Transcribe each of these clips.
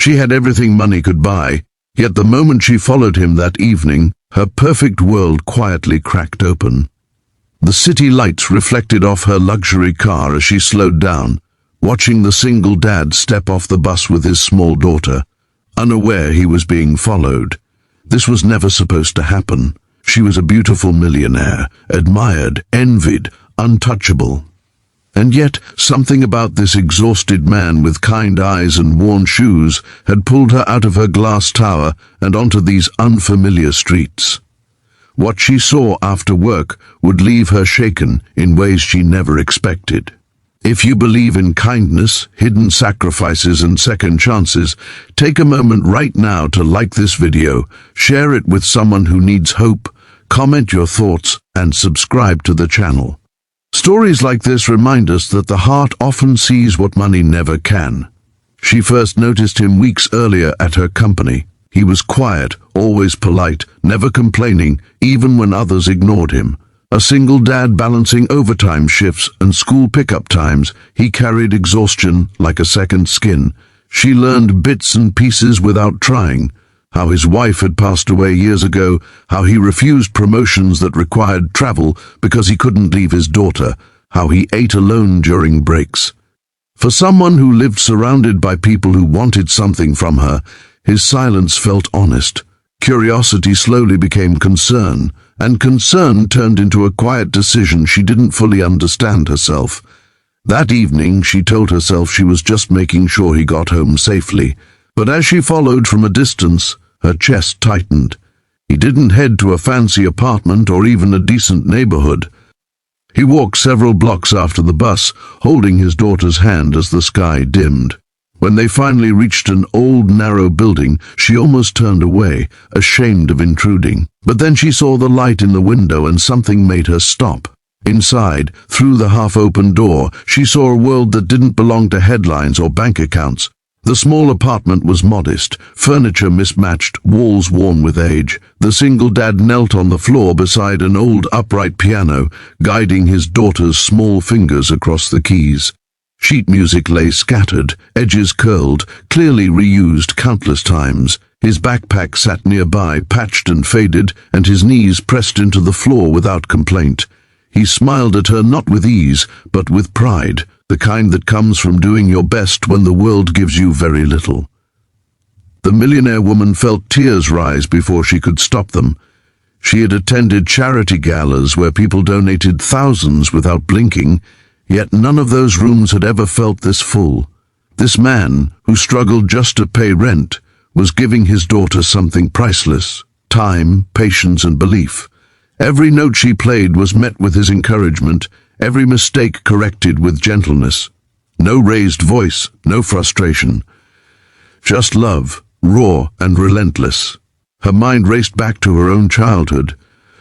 She had everything money could buy, yet the moment she followed him that evening, her perfect world quietly cracked open. The city lights reflected off her luxury car as she slowed down, watching the single dad step off the bus with his small daughter, unaware he was being followed. This was never supposed to happen. She was a beautiful millionaire, admired, envied, untouchable. And yet, something about this exhausted man with kind eyes and worn shoes had pulled her out of her glass tower and onto these unfamiliar streets. What she saw after work would leave her shaken in ways she never expected. If you believe in kindness, hidden sacrifices, and second chances, take a moment right now to like this video, share it with someone who needs hope, comment your thoughts, and subscribe to the channel. Stories like this remind us that the heart often sees what money never can. She first noticed him weeks earlier at her company. He was quiet, always polite, never complaining, even when others ignored him. A single dad balancing overtime shifts and school pickup times, he carried exhaustion like a second skin. She learned bits and pieces without trying. How his wife had passed away years ago, how he refused promotions that required travel because he couldn't leave his daughter, how he ate alone during breaks. For someone who lived surrounded by people who wanted something from her, his silence felt honest. Curiosity slowly became concern, and concern turned into a quiet decision she didn't fully understand herself. That evening, she told herself she was just making sure he got home safely. But as she followed from a distance, her chest tightened. He didn't head to a fancy apartment or even a decent neighborhood. He walked several blocks after the bus, holding his daughter's hand as the sky dimmed. When they finally reached an old, narrow building, she almost turned away, ashamed of intruding. But then she saw the light in the window and something made her stop. Inside, through the half-open door, she saw a world that didn't belong to headlines or bank accounts. The small apartment was modest, furniture mismatched, walls worn with age. The single dad knelt on the floor beside an old upright piano, guiding his daughter's small fingers across the keys. Sheet music lay scattered, edges curled, clearly reused countless times. His backpack sat nearby, patched and faded, and his knees pressed into the floor without complaint. He smiled at her not with ease, but with pride, the kind that comes from doing your best when the world gives you very little. The millionaire woman felt tears rise before she could stop them. She had attended charity galas where people donated thousands without blinking, yet none of those rooms had ever felt this full. This man, who struggled just to pay rent, was giving his daughter something priceless: time, patience, and belief. Every note she played was met with his encouragement, every mistake corrected with gentleness. No raised voice, no frustration. Just love, raw and relentless. Her mind raced back to her own childhood,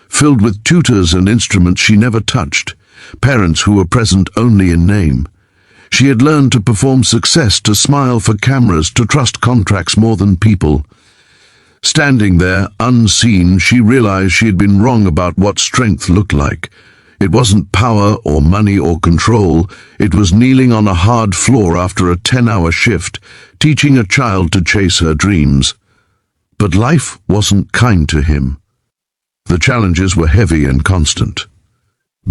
filled with tutors and instruments she never touched, parents who were present only in name. She had learned to perform success, to smile for cameras, to trust contracts more than people. Standing there, unseen, she realized she had been wrong about what strength looked like. It wasn't power or money or control. It was kneeling on a hard floor after a 10-hour shift, teaching a child to chase her dreams. But life wasn't kind to him. The challenges were heavy and constant.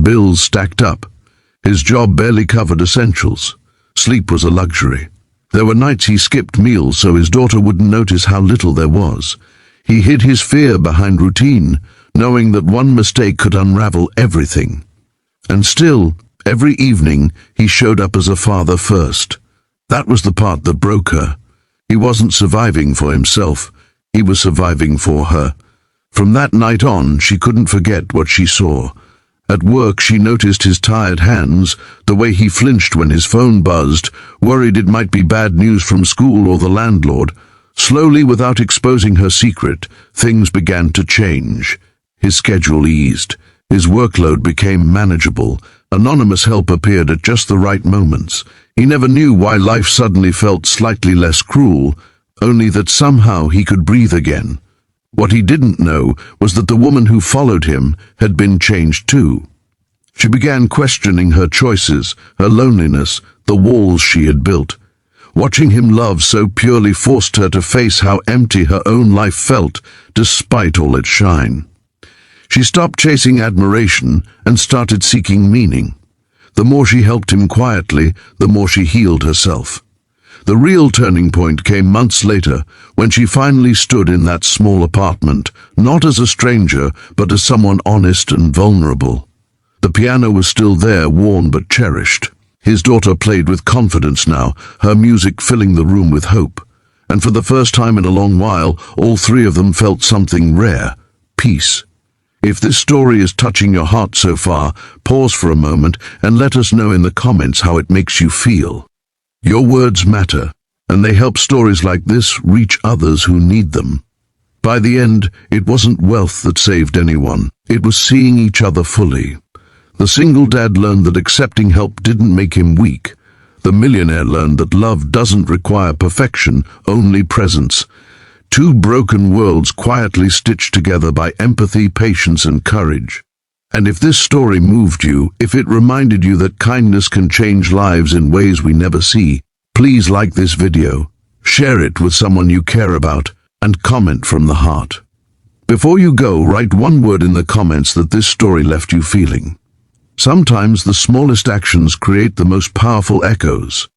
Bills stacked up. His job barely covered essentials. Sleep was a luxury. There were nights he skipped meals so his daughter wouldn't notice how little there was. He hid his fear behind routine, knowing that one mistake could unravel everything. And still, every evening, he showed up as a father first. That was the part that broke her. He wasn't surviving for himself. He was surviving for her. From that night on, she couldn't forget what she saw. At work, she noticed his tired hands, the way he flinched when his phone buzzed, worried it might be bad news from school or the landlord. Slowly, without exposing her secret, things began to change. His schedule eased. His workload became manageable. Anonymous help appeared at just the right moments. He never knew why life suddenly felt slightly less cruel, only that somehow he could breathe again. What he didn't know was that the woman who followed him had been changed too. She began questioning her choices, her loneliness, the walls she had built. Watching him love so purely forced her to face how empty her own life felt, despite all its shine. She stopped chasing admiration and started seeking meaning. The more she helped him quietly, the more she healed herself. The real turning point came months later, when she finally stood in that small apartment, not as a stranger, but as someone honest and vulnerable. The piano was still there, worn but cherished. His daughter played with confidence now, her music filling the room with hope. And for the first time in a long while, all three of them felt something rare: peace. If this story is touching your heart so far, pause for a moment and let us know in the comments how it makes you feel. Your words matter, and they help stories like this reach others who need them. By the end, it wasn't wealth that saved anyone. It was seeing each other fully. The single dad learned that accepting help didn't make him weak. The millionaire learned that love doesn't require perfection, only presence. Two broken worlds quietly stitched together by empathy, patience, and courage. And if this story moved you, if it reminded you that kindness can change lives in ways we never see, please like this video, share it with someone you care about, and comment from the heart. Before you go, write one word in the comments that this story left you feeling. Sometimes the smallest actions create the most powerful echoes.